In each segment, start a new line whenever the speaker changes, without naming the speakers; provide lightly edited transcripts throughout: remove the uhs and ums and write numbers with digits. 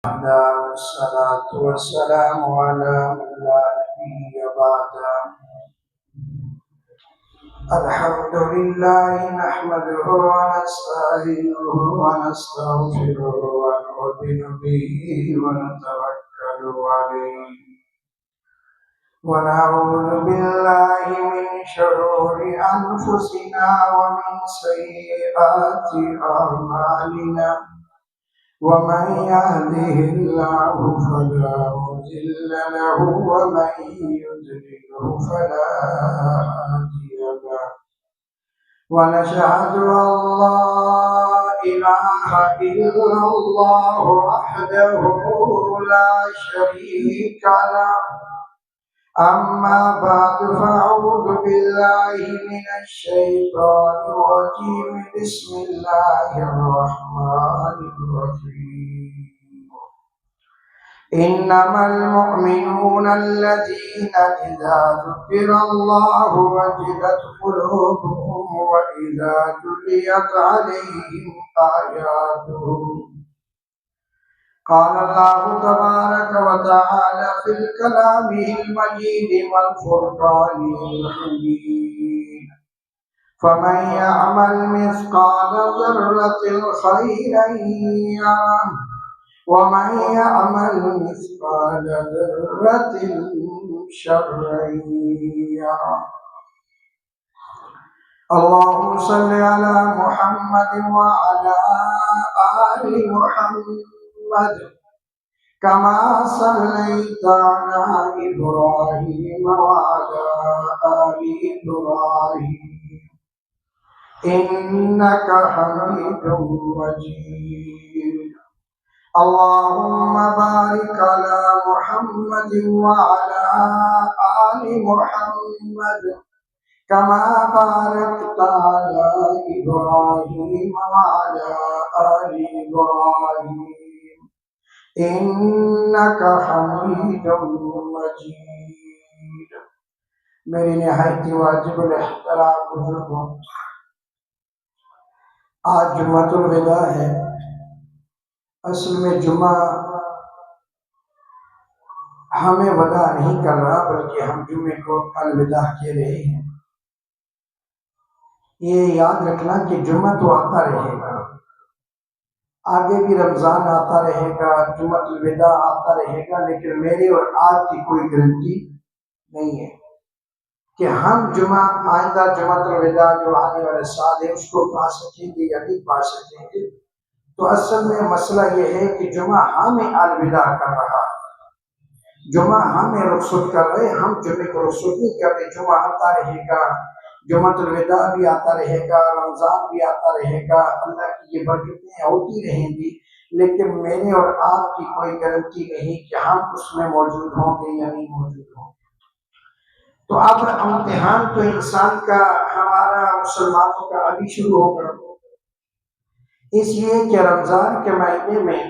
والصلاة والسلام على من لا نبي بعده. الحمد لله نحمده ونستعينه ونستغفره ونؤمن به ونتوكل عليه ونعوذ بالله من شرور أنفسنا ومن سيئات أعمالنا ومن يهده الله فلا مضل له ومن يضلله فلا هادي له ونشهد أن لا إله إلا الله وحده لا شريك له. أما بعد فأعوذ بالله من الشيطان الرجيم. بسم الله الرحمن الرحيم. إنما المؤمنون الذين إذا ذكر الله وجلت قلوبهم وإذا تليت عليهم آياته. قال الله تبارك وتعالى في الكلام المجيد والفرقان الحميد. فمن يعمل مثقال ذرة خيرا يره ومن يعمل مثقال ذرة شرا يره. اللهم صل على محمد وعلى آل محمد كما صليت على إبراهيم وعلى آل إبراهيم إنك حميد مجيد. اللهم بارك على محمد وعلى آل محمد كما باركت على إبراهيم وعلى آل إبراهيم إنك حميد مجيد. میری نہایت واجب الاحترام بزرگوں، آج جمعۃ الوداع ہے۔ اصل میں جمعہ ہمیں وداع نہیں کر رہا بلکہ ہم جمعے کو الوداع کہہ رہے ہیں۔ یہ یاد رکھنا کہ جمعہ تو آتا رہے گا، آگے بھی رمضان آتا رہے گا، جمعہ الوداع آتا رہے گا، لیکن میری اور آپ کی کوئی گارنٹی نہیں ہے کہ ہم آئندہ جمعہ الوداع جو آنے والے سال ہے اس کو پا سکیں گے یا نہیں پا سکیں گے۔ تو اصل میں مسئلہ یہ ہے کہ جمعہ ہمیں الوداع کر رہا ہے، جمعہ ہمیں رخصت کر رہے، ہم جمعے کو رخصت نہیں کر رہے۔ جمعہ آتا رہے گا، جمعہ الوداع بھی آتا رہے گا، رمضان بھی آتا رہے گا، اللہ کی یہ برکتیں ہوتی رہیں گی، لیکن میرے اور آپ کی کوئی گارنٹی نہیں کہ ہم اس میں موجود ہوں گے یا نہیں موجود ہوں گے۔ تو اب امتحان تو انسان کا، ہمارا مسلمانوں کا ابھی شروع ہوگا، اس لیے کہ رمضان کے مہینے میں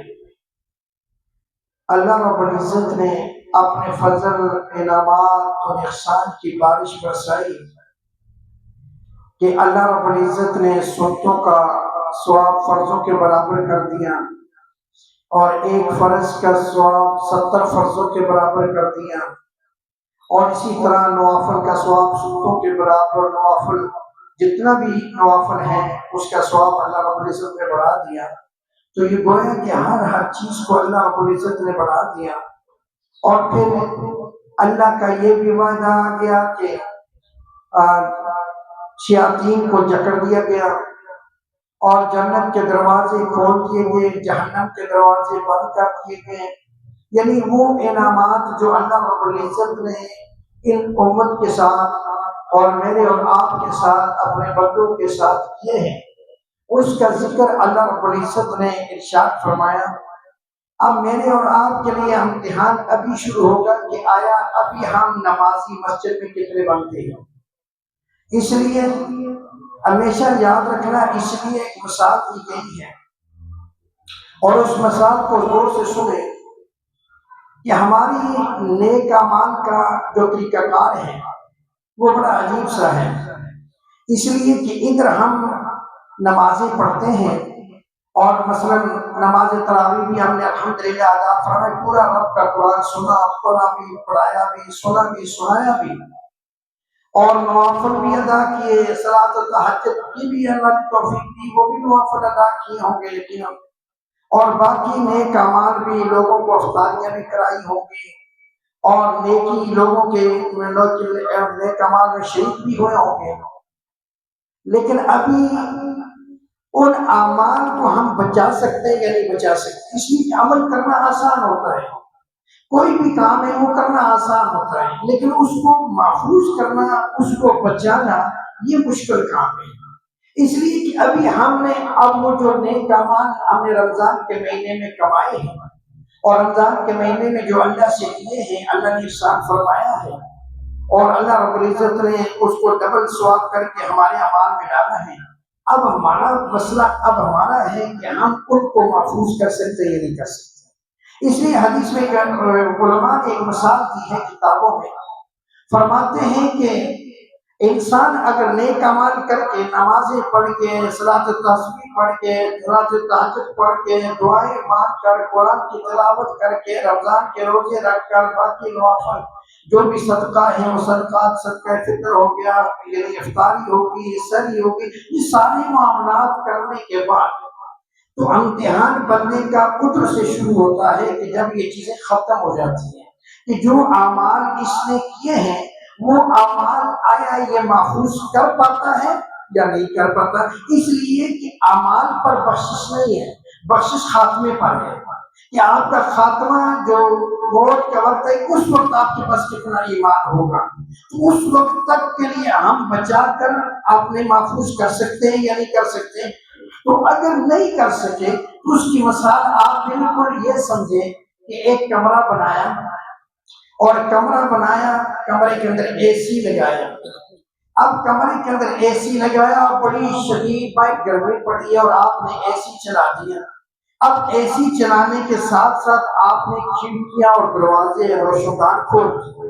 اللہ رب العزت نے اپنے فضل، انعامات اور احسان کی بارش برسائی کہ اللہ رب العزت نے سنتوں کا ثواب فرضوں کے برابر کر دیا اور ایک فرض کا ثواب 70 فرضوں کے برابر کر دیا، اور اسی طرح نوافل کا ثواب سنتوں کے برابر، نوافل جتنا بھی نوافل ہیں اس کا ثواب اللہ رب العزت نے بڑھا دیا۔ تو یہ گویا کہ ہر چیز کو اللہ رب العزت نے بڑھا دیا، اور پھر اللہ کا یہ بھی وعدہ آ گیا کہ شیاطین کو جکڑ دیا گیا اور جنت کے دروازے کھول دیے گئے، جہنم کے دروازے بند کر دیے گئے۔ یعنی وہ انعامات جو اللہ رب العزت نے ان امت کے ساتھ اور میرے اور آپ کے ساتھ، اپنے بندوں کے ساتھ کیے ہیں، اس کا ذکر اللہ رب العزت نے ارشاد فرمایا۔ اب میرے اور آپ کے لیے امتحان ابھی شروع ہوگا کہ آیا ابھی ہم نمازی مسجد میں کتنے بنتے ہیں۔ اس لیے ہمیشہ یاد رکھنا، اس لیے ایک مثال دی گئی ہے اور اس مثال کو غور سے سنیں کہ ہماری نیک اعمال کا جو طریقہ کار ہے وہ بڑا عجیب سا ہے، اس لیے کہ ادھر ہم نمازیں پڑھتے ہیں اور مثلا نماز تراویح بھی ہم نے الحمدللہ ادا فرمائی، پورا رب کا قرآن سنا، پڑھا بھی، پڑھایا بھی، سنا بھی، سنایا بھی، اور نوافل بھی ادا کیے، صلاۃ تہجد کی بھی اللہ نے توفیق دی، وہ بھی نوافل ادا کیے ہوں گے یقیناً، اور باقی نیک اعمال بھی، لوگوں کو افطاریاں بھی کرائی ہوں گی، اور نیکی لوگوں کے نیک اعمال میں شریک بھی ہوئے ہوں گے، لیکن ابھی ان اعمال کو ہم بچا سکتے ہیں یا نہیں بچا سکتے؟ اس لیے عمل کرنا آسان ہوتا ہے، کوئی بھی کام ہے وہ کرنا آسان ہوتا ہے، لیکن اس کو محفوظ کرنا، اس کو بچانا، یہ مشکل کام ہے۔ اس لیے کہ ابھی ہم نے اب وہ جو نیک اعمال ہم نے رمضان کے مہینے میں کمائے ہیں، اور رمضان کے مہینے میں جو اللہ سے لیے ہیں، اللہ نے ارشاد فرمایا ہے، اور اللہ رب العزت نے اس کو ڈبل ثواب کر کے ہمارے اعمال میں ڈالا ہے۔ اب ہمارا مسئلہ اب ہمارا ہے کہ ہم ان کو محفوظ کر سکتے یا نہیں کر سکتے۔ اس لیے حدیث میں علماء نے ایک مثال دی ہے کتابوں میں، فرماتے ہیں کہ انسان اگر نیک اعمال کر کے، نمازیں پڑھ کے، صلاۃ تسبیح پڑھ کے، صلاۃ تہجد پڑھ کے، دعائیں مانگ کر، قرآن کی تلاوت کر کے، رمضان کے روزے رکھ کر، باقی نوافل جو بھی صدقہ ہیں وہ صدقات، صدقہ فطر ہو گیا، یعنی افطاری ہوگی، سحری ہوگی، یہ سارے معاملات کرنے کے بعد تو امتحان بننے کا قدر سے شروع ہوتا ہے کہ جب یہ چیزیں ختم ہو جاتی ہیں کہ جو اعمال اس نے کیے ہیں وہ اعمال آیا یہ محفوظ کر پاتا ہے یا نہیں کر پاتا۔ اس لیے کہ اعمال پر بخشش نہیں ہے، بخشش خاتمے پر ہے کہ آپ کا خاتمہ جو موت کا وقت ہے، اس وقت آپ کے پاس کتنا ایمان ہوگا، تو اس وقت تک کے لیے ہم بچا کر اپنے محفوظ کر سکتے ہیں یا نہیں کر سکتے۔ تو اگر نہیں کر سکے تو اس کی مثال آپ بالکل یہ سمجھیں کہ ایک کمرہ بنایا، اور کمرہ بنایا، کمرے کے اندر اے سی لگایا، اب کمرے کے اندر اے سی لگایا اور بڑی شدید گرمی پڑی ہے اور آپ نے اے سی چلا دیا۔ اب اے سی چلانے کے ساتھ ساتھ آپ نے کھڑکیاں اور دروازے روشندان کھول دیے،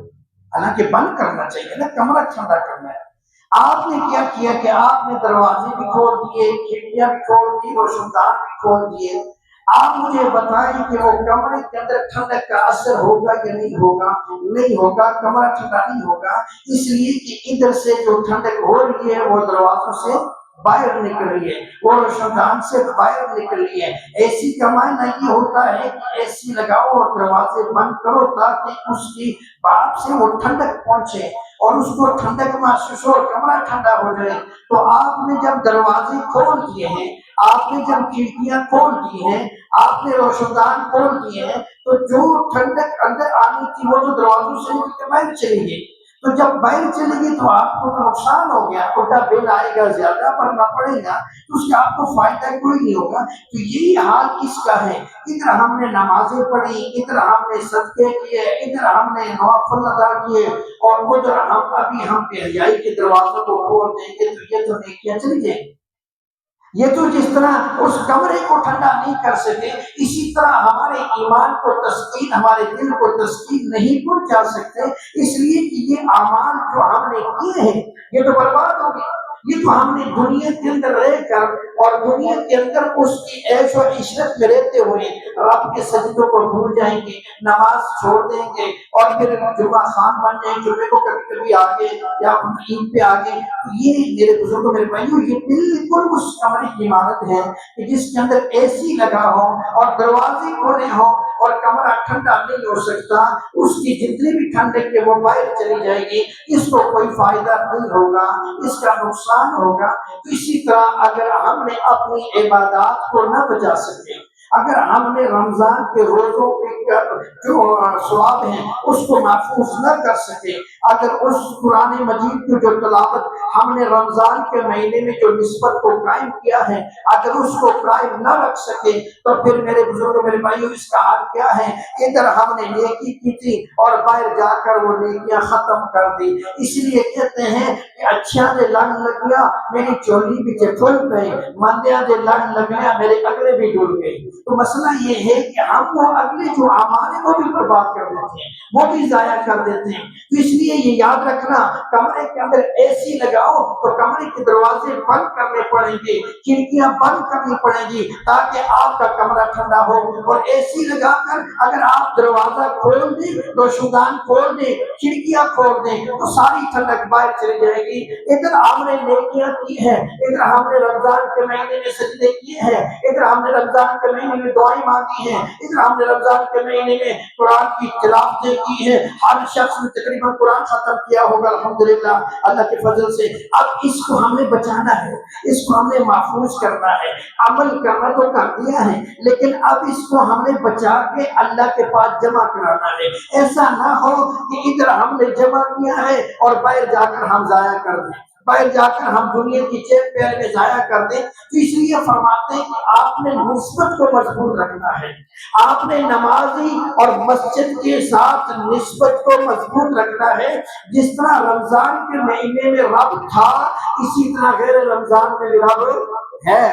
حالانکہ بند کرنا چاہیے نا، کمرہ ٹھنڈا کرنا ہے۔ آپ نے کیا کیا کہ آپ نے دروازے بھی کھول دیے، کھڑکیاں بھی کھول دی، روشندان بھی کھول دیے۔ آپ مجھے بتائیں کہ وہ کمرے کے اندر ٹھنڈک کا اثر ہوگا یا نہیں ہوگا؟ نہیں ہوگا، کمرہ ٹھنڈا نہیں ہوگا، اس لیے کہ ادھر سے جو ٹھنڈک ہو رہی ہے وہ دروازوں سے باہر نکل رہی ہے، وہ روشندان سے باہر نکل رہی ہے۔ اے سی کا معنی یہ ہوتا ہے کہ اے سی لگاؤ اور دروازے بند کرو تاکہ اس کی بات سے وہ ٹھنڈک پہنچے اور اس کو ٹھنڈک محسوس ہو، کمرہ ٹھنڈا ہو جائے۔ تو آپ نے جب دروازے کھول دیے ہیں، آپ نے جب کھڑکیاں کھول دی ہیں، آپ نے روشندان کھول دیے ہیں، تو جو ٹھنڈک اندر آنی تھی وہ تو دروازوں سے نکل کے باہر چلی گئی۔ تو جب باہر چلے گی تو آپ کو نقصان ہو گیا، الٹا بل آئے گا، زیادہ بھرنا پڑے گا، تو اس کا آپ کو فائدہ کوئی نہیں ہوگا۔ تو یہی حال اس کا ہے، ادھر ہم نے نمازیں پڑھی، ادھر ہم نے صدقے کیے، ادھر ہم نے نوافل ادا کیے، اور ادھر ہم بے حیائی کے دروازوں کو کھول دیں گے تو یہ تو نیکیاں چلی جائیں گی۔ یہ تو جس طرح اس کمرے کو ٹھنڈا نہیں کر سکے، اسی طرح ہمارے ایمان کو تسکین، ہمارے دل کو تسکین نہیں پہنچا سکتے، اس لیے کہ یہ اعمال جو ہم نے کیے ہیں یہ تو برباد ہو گئے۔ یہ تو ہم نے دنیا کے اندر رہ کر اور دنیا کے اندر اس کی عیش و عشرت میں رہتے ہوئے رب کے سجدوں کو بھول جائیں گے، نماز چھوڑ دیں گے، اور پھر جمعہ خان بن جائیں، جمعے کو کبھی کبھی آگے یا عید پہ آگے۔ یہ میرے بزرگوں، میرے بھائیوں، یہ بالکل اس کمرے کی عمارت ہے کہ جس کے اندر اے سی لگا ہو اور دروازے کھولے ہوں اور کمرہ ٹھنڈا نہیں ہو سکتا، اس کی جتنی بھی ٹھنڈک ہے وہ باہر چلی جائے گی، اس کو کوئی فائدہ نہیں ہوگا، اس کا نقصان ہوگا۔ اسی طرح اگر ہم نے اپنی عبادات کو نہ بچا سکے، اگر ہم نے رمضان کے روزوں کے جو ثواب ہیں اس کو محفوظ نہ کر سکے، اگر اس قرآن مجید کی جو تلاوت ہم نے رمضان کے مہینے میں جو نسبت کو قائم کیا ہے اگر اس کو قائم نہ رکھ سکے، تو پھر میرے بزرگوں، میرے بھائیوں، اس کا حال کیا ہے؟ ادھر ہم نے نیکی کی تھی اور باہر جا کر وہ نیکیاں ختم کر دی۔ اس لیے کہتے ہیں کہ اچھا دے لڑ لگیا میری چولی بھی پھل گئی، مندیاں دے لڑ لگیا میرے اگلے بھی ڈول گئی۔ تو مسئلہ یہ ہے کہ ہم وہ اگلے جو اعمال ہیں وہ بھی برباد کر دیتے ہیں، وہ بھی ضائع کر دیتے ہیں۔ تو اس لیے لیے یہ یاد رکھنا کمرے کے اندر اے سی لگاؤ تو کمرے کے دروازے بند کرنے پڑیں گے، کھڑکیاں بند کرنی پڑیں گی تاکہ آپ کا کمرہ ٹھنڈا ہو۔ اور اے سی لگا کر اگر آپ دروازہ کھول دیں، روشندان کھول دیں، کھڑکیاں کھول دیں تو ساری ٹھنڈک باہر چلی جائے گی۔ ادھر ہم نے نیکیاں کی ہیں، ادھر ہم نے رمضان کے مہینے میں سجدے کیے ہیں، ادھر ہم نے رمضان کے مہینے میں دعائیں مانگی ہیں، ادھر ہم نے رمضان کے مہینے میں قرآن کی تلاوتیں کی ہیں، ہر شخص نے تقریباً قرآن ختم کیا ہوگا الحمدللہ اللہ کے فضل سے۔ اب اس کو ہم نے بچانا ہے، اس کو ہم نے محفوظ کرنا ہے، عمل کرنا تو کر دیا ہے لیکن اب اس کو ہم نے بچا کے اللہ کے پاس جمع کرانا ہے۔ ایسا نہ ہو کہ ادھر ہم نے جمع کیا ہے اور باہر جا کر ہم ضائع کر دیں، باہر جا کر ہم دنیا کی چیز پیر میں ضائع کر دیں۔ تو اس لیے فرماتے ہیں کہ آپ نے نسبت کو مضبوط رکھنا ہے، آپ نے نمازی اور مسجد کے ساتھ نسبت کو مضبوط رکھنا ہے۔ جس طرح رمضان کے مہینے میں رب تھا اسی طرح غیر رمضان میں بھی رب ہے،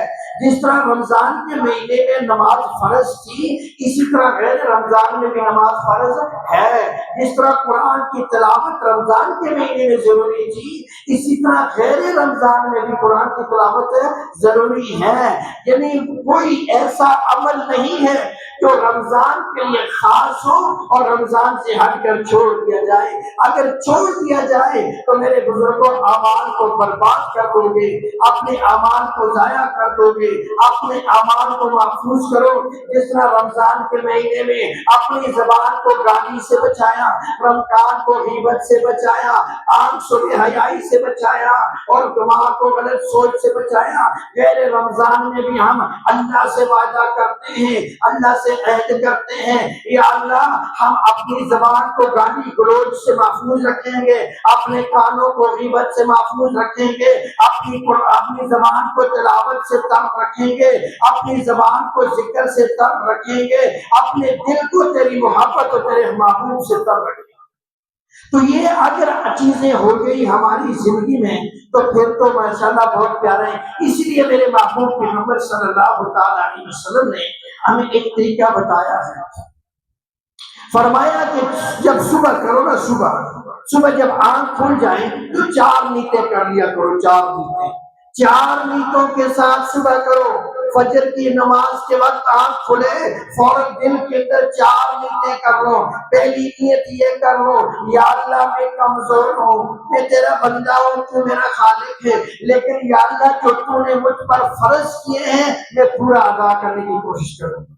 جس طرح رمضان کے مہینے میں نماز فرض تھی اسی طرح غیر رمضان میں بھی نماز فرض ہے، جس طرح قرآن کی تلاوت رمضان کے مہینے میں ضروری تھی اسی طرح غیر رمضان میں بھی قرآن کی تلاوت ضروری ہے۔ یعنی کوئی ایسا عمل نہیں ہے جو رمضان کے لیے خاص ہو اور رمضان سے ہٹ کر چھوڑ دیا جائے۔ اگر چھوڑ دیا جائے تو میرے بزرگوں اعمال کو برباد کر دو گے، اپنے اعمال کو ضائع کر دو گے، اپنے اعمال کو محفوظ کرو۔ جس طرح رمضان کے مہینے میں اپنی زبان کو گالی سے بچایا، رمضان کو غیبت سے بچایا، آنکھ سے بے حیائی سے بچایا اور دماغ کو غلط سوچ سے بچایا، غیر رمضان میں بھی ہم اللہ سے وعدہ کرتے ہیں، اللہ سے عہد کرتے ہیں یا اللہ ہم اپنی زبان کو گالی گلوچ سے محفوظ رکھیں گے، اپنے کانوں کو غیبت سے محفوظ رکھیں گے، اپنی زبان کو تلاوت سے تر رکھیں گے، اپنی زبان کو ذکر سے تر رکھیں گے، اپنے دل کو تیری محبت اور تیرے محبوب سے تر رکھیں گے۔ تو یہ اگر چیزیں ہو گئی ہماری زندگی میں تو پھر تو ماشاءاللہ بہت پیارا ہے۔ اسی لیے میرے محبوب پیغمبر صلی اللہ تعالیٰ علیہ وسلم نے ہمیں ایک طریقہ بتایا ہے، فرمایا کہ جب صبح کرو نا، صبح جب آنکھ کھل جائیں تو 4 نیتیں کر لیا کرو، 4 نیتوں کے ساتھ صبح کرو۔ فجر کی نماز کے وقت آنکھ کھلے فوراً دل کے اندر 4 نیتیں کر لو۔ پہلی نیت یہ کر لو، یا اللہ میں کمزور ہوں، میں تیرا بندہ ہوں، تو میرا خالق ہے، لیکن یا اللہ جو تو نے مجھ پر فرض کیے ہیں میں پورا ادا کرنے کی کوشش کروں گا،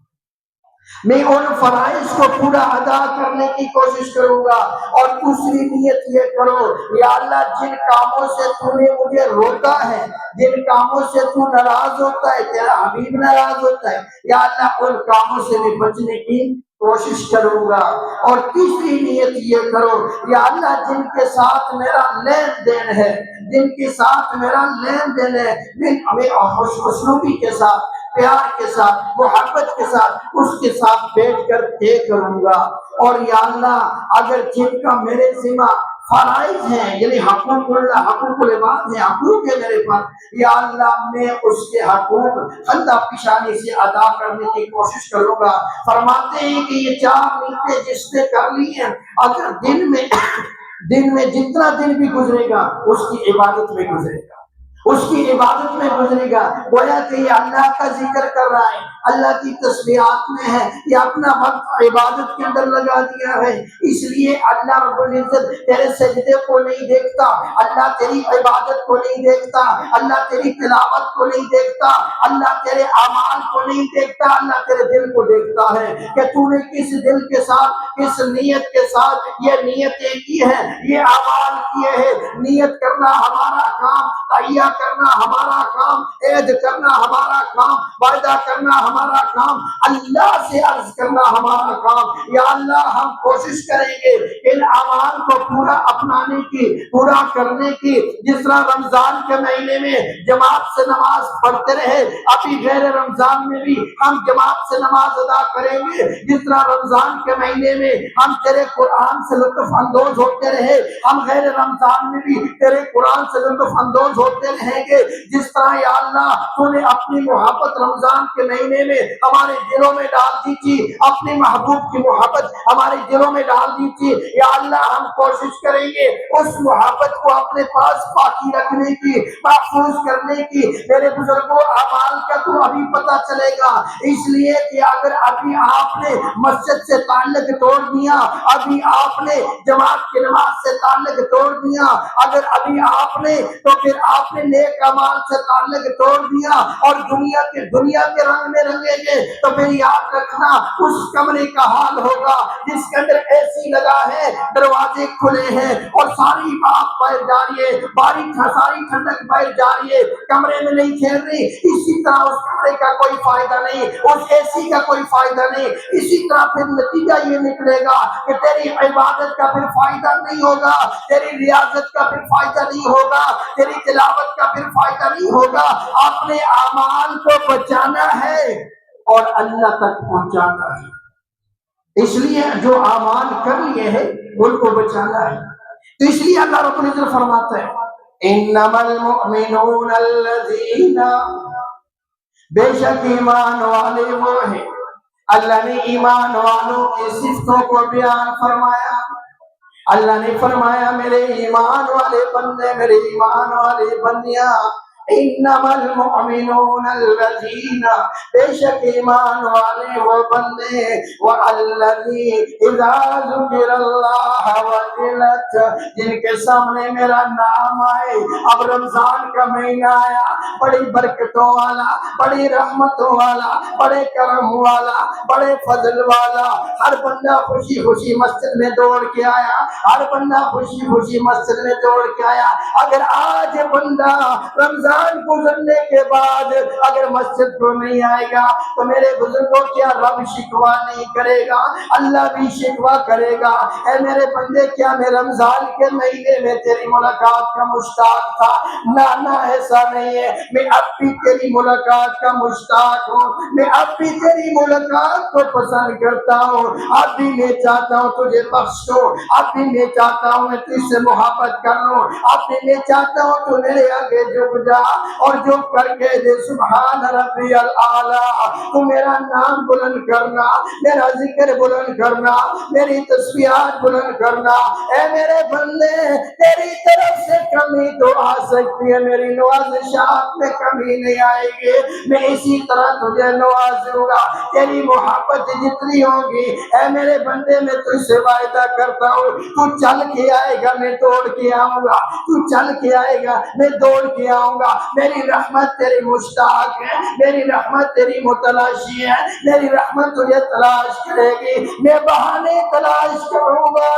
میں ان فرائض کو پورا ادا کرنے کی کوشش کروں گا۔ اور دوسری نیت یہ کرو، یا اللہ جن کاموں سے تو نے مجھے روکا ہے، جن کاموں سے تو ناراض ہوتا ہے، تیرا حبیب ناراض ہوتا ہے، یا اللہ ان کاموں سے میں بچنے کی کوشش کروں گا۔ اور تیسری نیت یہ کرو، یا اللہ جن کے ساتھ میرا لین دین ہے، جن کے ساتھ میرا لین دین ہے میں خوشنودی کے ساتھ، پیار کے ساتھ، محبت کے ساتھ اس کے ساتھ بیٹھ کر طے کروں گا۔ اور یا اللہ اگر جن کا میرے ذمہ فرائض ہیں، یعنی حقوق اللہ، حقوق العباد ہیں، حقوق ہے میرے پاس، یا اللہ میں اس کے حقوق خندہ پیشانی سے ادا کرنے کی کوشش کروں گا۔ فرماتے ہیں کہ یہ 4 نیتیں جس نے کر لی ہیں، اگر دن میں جتنا دن بھی گزرے گا اس کی عبادت میں گزرے گا، اس کی عبادت میں گزرے گا، گویا کہ یہ اللہ کا ذکر کر رہا ہے، اللہ کی تسبیحات میں ہے، یہ اپنا وقت عبادت کے اندر لگا دیا ہے۔ اس لیے اللہ رب العزت تیرے سجدے کو نہیں دیکھتا، اللہ تیری عبادت کو نہیں دیکھتا، اللہ تیری تلاوت کو نہیں دیکھتا، اللہ تیرے اعمال کو نہیں دیکھتا، اللہ تیرے دل کو دیکھتا ہے کہ تو نے کس دل کے ساتھ، کس نیت کے ساتھ یہ نیتیں کی ہیں، یہ اعمال کیے ہیں۔ نیت کرنا ہمارا کام، تہیہ کرنا ہمارا کام، عہد کرنا ہمارا کام، وعدہ کرنا ہمارا کام، اللہ سے عرض کرنا ہمارا کام۔ یا اللہ ہم کوشش کریں گے ان اعمال کو پورا اپنانے کی، پورا کرنے کی۔ جس طرح رمضان کے مہینے میں جماعت سے نماز پڑھتے رہے، ابھی غیر رمضان میں بھی ہم جماعت سے نماز ادا کریں گے۔ جس طرح رمضان کے مہینے میں ہم تیرے قرآن سے لطف اندوز ہوتے رہے، ہم غیر رمضان میں بھی تیرے قرآن سے لطف اندوز ہوتے رہیں گے، جس طرح یا اللہ تو نے اپنی محبت رمضان کے مہینے میں ہمارے دلوں میں ڈال دی تھی، اپنے محبوب کی محبت ہمارے دلوں میں ڈال دی تھی، یا اللہ ہم کوشش کریں گے اس محبت کو اپنے پاس باقی رکھنے کی، محفوظ کرنے کی۔ میرے بزرگوں، اعمال کا تو ابھی پتہ چلے گا، اس لیے کہ اگر ابھی آپ نے مسجد سے تعلق توڑ دیا، ابھی آپ نے جماعت کی نماز سے تعلق توڑ دیا، اگر ابھی آپ نے تو پھر آپ نے نیک اعمال سے تعلق توڑ دیا اور دنیا کے رنگ میں رنگیں گے، تو پھر یاد رکھنا اس کمرے کا حال ہوگا جس کے اندر اے سی لگا ہے، دروازے کھلے ہیں اور ساری بات باہر جا رہی ہے، ساری ٹھنڈک باہر جا رہی ہے، کمرے میں نہیں کھیل رہی، اسی طرح اس کمرے کا کوئی فائدہ نہیں، اس اے سی کا کوئی فائدہ نہیں۔ اسی طرح پھر نتیجہ یہ نکلے گا کہ تیری عبادت کا پھر فائدہ نہیں ہوگا، تیری ریاضت کا پھر فائدہ نہیں ہوگا، تیری تلاوت کا پھر فائدہ نہیں ہوگا۔ اپنے اعمال کو بچانا ہے اور اللہ تک پہنچانا ہے، اس لیے جو اعمال کر لیے ہیں ان کو بچانا ہے۔ تو اس لیے اللہ رب العزت فرماتا ہے انما المؤمنون الذین، بے شک ایمان والے وہ ہیں، اللہ نے ایمان والوں کی صفتوں کو بیان فرمایا۔ اللہ نے فرمایا میرے ایمان والے بندے، میرے ایمان والے بندیاں، انما المؤمنون الذین، بے شک ایمان والے وہ بندے، والذی اذا ذکر اللہ وجلت، جن کے سامنے میرا نام آئے۔ اب رمضان کا مہینہ آیا، بڑی برکتوں والا، بڑی رحمتوں والا، بڑے کرم والا، بڑے فضل والا، ہر بندہ خوشی خوشی مسجد میں دوڑ کے آیا، ہر بندہ خوشی خوشی مسجد میں دوڑ کے آیا۔ اگر آج بندہ رمضان گزرنے کے بعد اگر مسجد کو نہیں آئے گا تو میرے بزرگوں کیا رب شکوا نہیں کرے گا؟ اللہ بھی شکوا کرے گا۔ اے میرے بندے، کیا میں رمضان کے مہینے میں تیری ملاقات کا مشتاق تھا؟ نہ ایسا نہیں ہے، میں اب بھی تیری ملاقات کا مشتاق ہوں، میں اب بھی تیری ملاقات کو پسند کرتا ہوں، اب بھی میں چاہتا ہوں تجھے بخشوں، اب بھی میں چاہتا ہوں میں تجھ سے محبت کر لوں، اب بھی میں چاہتا ہوں تو میرے آگے جھک جا اور جو کر کے دے سبحان ربی الاعلیٰ، تو میرا نام بلند کرنا، میرا ذکر بلند کرنا، میری تسبیحات بلند کرنا۔ اے میرے بندے، تیری طرف سے کمی تو آ سکتی ہے، میری نوازشات میں کمی نہیں آئے گی، میں اسی طرح تجھے نوازوں گا، تیری محبت جتنی ہوگی۔ اے میرے بندے، میں تجھ سے وعدہ کرتا ہوں، تو چل کے آئے گا میں دوڑ کے آؤں گا، تو چل کے آئے گا میں دوڑ کے آؤں گا۔ میری رحمت تیری مشتاق ہے، میری رحمت تیری متلاشی ہے، میری رحمت تجھے تلاش کرے گی، میں بہانے تلاش کروں گا۔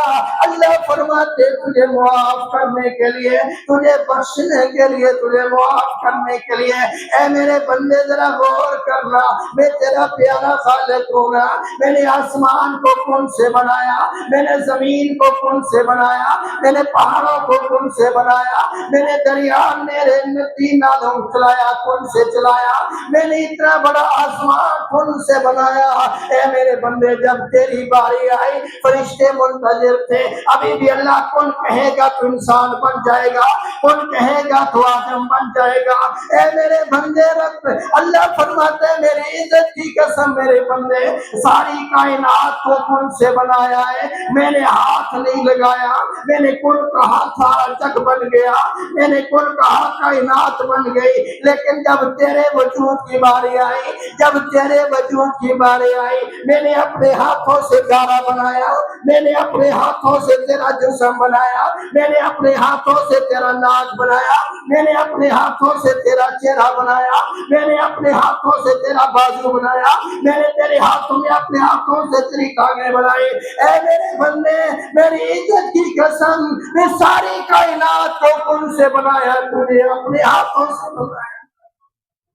اللہ فرماتے تجھے معاف کرنے کے لیے، تجھے بخشنے کے لیے، تجھے معاف کرنے کے لیے۔ اے میرے بندے ذرا غور کرنا، میں تیرا پیارا خالق ہوں گا۔ میں نے آسمان کو کون سے بنایا، میں نے زمین کو کون سے بنایا، میں نے پہاڑوں کو کون سے بنایا، میں نے دریا میرے ندی نالوں چلایا کون سے چلایا، میں نے اتنا بڑا آسمان کون سے بنایا۔ اے میرے بندے، جب تیری باری آئی فرشتے منتظر تھے، ابھی بھی اللہ کون کہے گا تو انسان بن جائے گا، کون کہے گا تو آدم بن جائے گا۔ اے میرے بندے، رب اللہ فرماتے ہیں میری عزت کی قسم میرے بندے، ساری کائنات کو کون سے بنایا ہے، میں نے ہاتھ نہیں لگایا، میں نے کون کہا تھا جگ بن گیا، میں نے کون کہا کائنات بن گئی، لیکن جب تیرے وجود کی باری آئی، جب تیرے وجود کی باری آئی، میں نے اپنے ہاتھوں سے گارا بنایا، میں نے اپنے ہاتھوں سے تیرا جسم بنایا، میں نے اپنے ہاتھوں سے تیرا ناک بنایا، میں نے اپنے ہاتھوں سے تیرا چہرہ بنایا، میں نے اپنے ہاتھوں سے تیرا بازو بنایا، میں نے تیرے ہاتھوں میں اپنے ہاتھوں سے تیری ٹانگیں بنائی۔ اے میرے بندے، میری عزت کی قسم، میں ساری کائنات کو کن سے بنایا، تو نے اپنے ہاتھوں سے بنایا،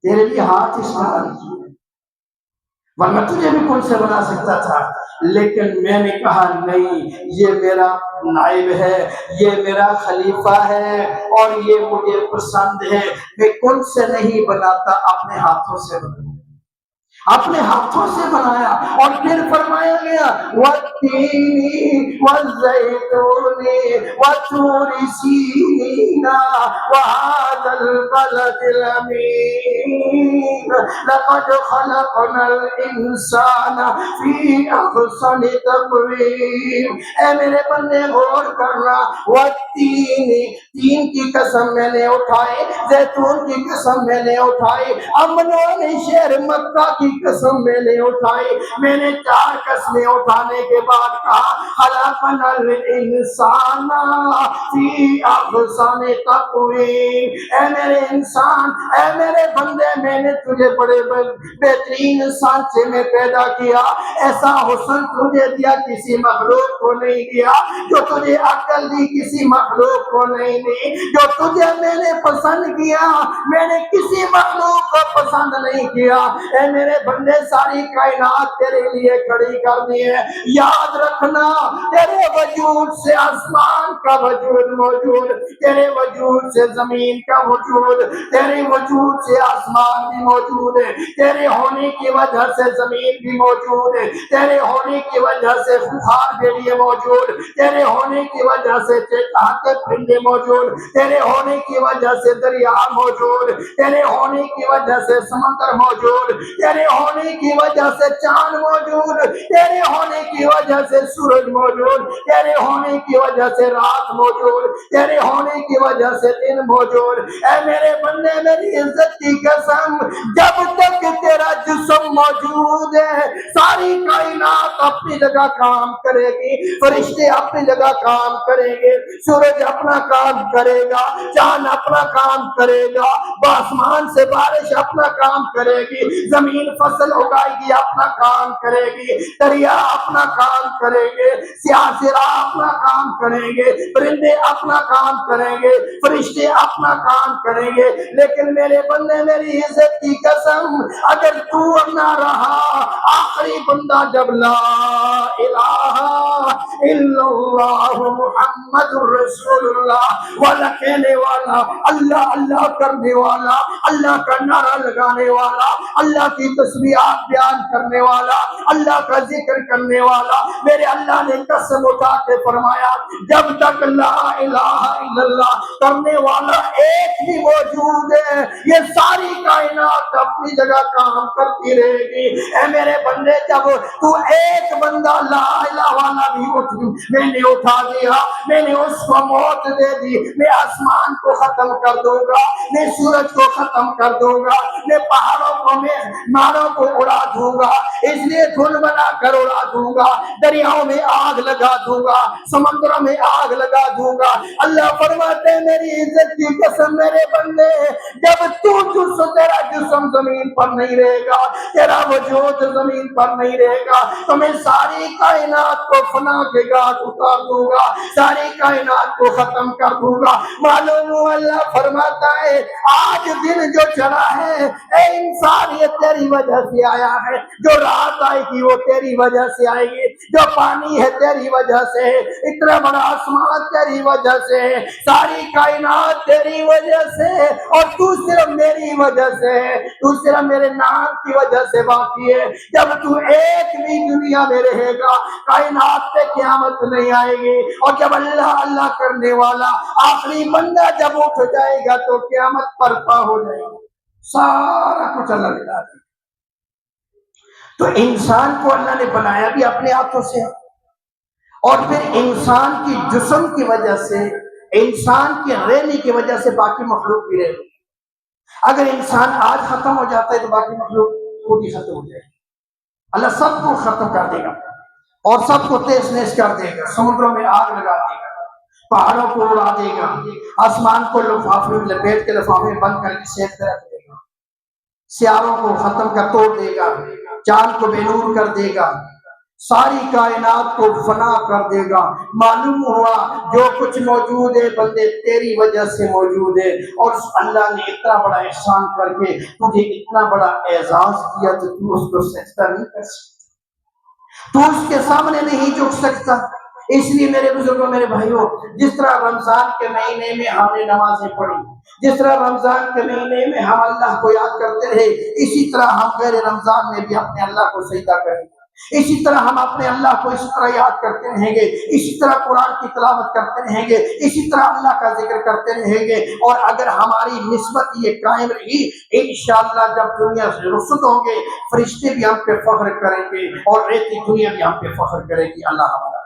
تیرے بھی ہاتھ استعمال کیے، ورنہ تجھے بھی کون سے بنا سکتا تھا، لیکن میں نے کہا نہیں، یہ میرا نائب ہے، یہ میرا خلیفہ ہے اور یہ مجھے پسند ہے، میں کون سے نہیں بناتا، اپنے ہاتھوں سے بنایا، اپنے ہاتھوں سے بنایا۔ اور پھر فرمایا گیا والتين والزيتون وطور سينين وهذا البلد الأمين لقد خلقنا الإنسان في أحسن تقويم. اے میرے بندے غور کرنا، والتین، تین کی قسم میں نے اٹھائی، زیتون کی قسم میں نے اٹھائی، امنون شہر مکہ کی قسم میں نے اٹھائی. میں نے چار قسمیں اٹھانے کے بعد کہا خلقنا الانسان فی احسن تقویم. اے میرے انسان، اے میرے بندے، میں نے تجھے بڑے بہترین سانچے میں پیدا کیا. ایسا حسن تجھے دیا کسی مخلوق کو نہیں دیا، جو تجھے عقل دی کسی مخلوق کو نہیں دی، جو تجھے میں نے پسند کیا میں نے کسی مخلوق کو پسند نہیں کیا. اے میرے بندے، ساری کائنات تیرے لیے کھڑی کر دی ہے. یاد رکھنا، تیرے وجود سے آسمان کا وجود موجود، تیرے وجود سے زمین کا وجود، تیرے وجود سے آسمان بھی موجود ہے، تیرے ہونے کی وجہ سے زمین بھی موجود ہے، تیرے ہونے کی وجہ سے خار کے لیے موجود، تیرے ہونے کی وجہ سے چہتے پرندے موجود، تیرے ہونے کی وجہ سے دریا موجود، تیرے ہونے کی وجہ سے سمندر موجود، تیرے ہونے کی وجہ سے چاند موجود، تیرے ہونے کی وجہ سے سورج موجود، تیرے ہونے کی وجہ سے رات موجود، تیرے ہونے کی وجہ سے دن موجود. اے میرے بندے، میری عزت کی قسم، جب تک تیرا جسم موجود ہے ساری کائنات اپنی جگہ کام کرے گی، فرشتے اپنی جگہ کام کریں گے، سورج اپنا کام کرے گا، چاند اپنا کام کرے گا، آسمان سے بارش اپنا کام کرے گی، زمین فصل اگائے گی اپنا کام کرے گی، دریا اپنا کام کریں گے، سیاح اپنا کام کریں گے، پرندے اپنا کام کریں گے، فرشتے اپنا کام کریں گے. لیکن میرے بندے، میری عزت کی قسم، اگر تو نہ رہا، آخری بندہ جب لا الہ الا اللہ محمد رسول اللہ والا کہنے والا، اللہ اللہ کرنے والا، اللہ کا نعرہ لگانے والا، اللہ کی تسبیحات بیان کرنے والا، اللہ کا ذکر کرنے والا، میرے اللہ نے قسم اٹھا کے فرمایا جب تک لا الہ الا اللہ کرنے والا ایک بھی موجود ہے یہ ساری کائنات اپنی جگہ کام کرتی رہے گی. اے میرے بندے، جب تو ایک بندہ لا الہ والا بھی میں نے اٹھا دیا، میں نے اس کو موت دے دی، میں آسمان کو ختم کر دوں گا، میں سورج کو ختم کر دوں گا، میں پہاڑوں کو، میں ماروں کو اڑا دوں گا، اس لیے دھن بنا کر اڑا دوں گا، دریاؤں میں آگ لگا دوں گا، سمندروں میں آگ لگا دوں گا. اللہ فرماتے ہیں میری عزت کی قسم میرے بندے، جب تیرا جسم زمین پر نہیں رہے گا، تیرا وجود زمین پر نہیں رہے گا، تو میں ساری کائنات کو فنا کے گھاٹ اتار دوں گا، ساری کائنات کو ختم کر دوں گا. معلوم ہو اللہ فرماتا ہے آج دن جو چلا ہے اے انسان یہ تیری وجہ سے آیا ہے، جو رات آئے گی وہ تیری وجہ سے آئے گی، جو پانی ہے تیری وجہ سے ہے، اتنا بڑا آسمان تیری وجہ سے ہے، ساری کائنات تیری وجہ سے ہے، اور تو صرف میری وجہ سے ہے، تو صرف میرے نام کی وجہ سے باقی ہے. جب تو ایک بھی دنیا میں رہے گا کائنات پہ قیامت نہیں آئے گی، اور جب اللہ اللہ کرنے والا آخری بندہ جب اٹھ جائے گا تو قیامت برپا ہو جائے گی، سارا کچھ اللہ نے ڈال دیا. تو انسان کو اللہ نے بنایا بھی اپنے ہاتھوں سے، اور پھر انسان کی جسم کی وجہ سے، انسان کے رہنے کی وجہ سے باقی مخلوق بھی رہے. اگر انسان آج ختم ہو جاتا ہے تو باقی مخلوق خود ہی ختم ہو جائے گی. اللہ سب کو ختم کر دے گا اور سب کو تیز نیز کر دے گا، سمندروں میں آگ لگا دے گا، پہاڑوں کو اڑا دے گا، آسمان کو لفافے میں لپیٹ کے لفافے میں بند کر کے سیٹ کر دے گا، سیاروں کو ختم کر توڑ دے گا، چاند کو بے نور کر دے گا، ساری کائنات کو فنا کر دے گا. معلوم ہوا جو کچھ موجود ہے بندے تیری وجہ سے موجود ہے، اور اللہ نے اتنا بڑا احسان کر کے تجھے اتنا بڑا اعزاز کیا تو تو اس کو سجدہ نہیں کر سکتا، تو اس کے سامنے نہیں جھک سکتا. اس لیے میرے بزرگوں، میرے بھائیوں، جس طرح رمضان کے مہینے میں ہم نے نمازیں پڑھی، جس طرح رمضان کے مہینے میں ہم اللہ کو یاد کرتے رہے، اسی طرح ہم غیر رمضان میں بھی اپنے اللہ کو سجدہ کریں. اسی طرح ہم اپنے اللہ کو اسی طرح یاد کرتے رہیں گے، اسی طرح قرآن کی تلاوت کرتے رہیں گے، اسی طرح اللہ کا ذکر کرتے رہیں گے، اور اگر ہماری نسبت یہ قائم رہی، انشاءاللہ جب دنیا سے رخصت ہوں گے فرشتے بھی ہم پہ فخر کریں گے اور ریتی دنیا بھی ہم پہ فخر کرے گی۔ اللہ ہمارا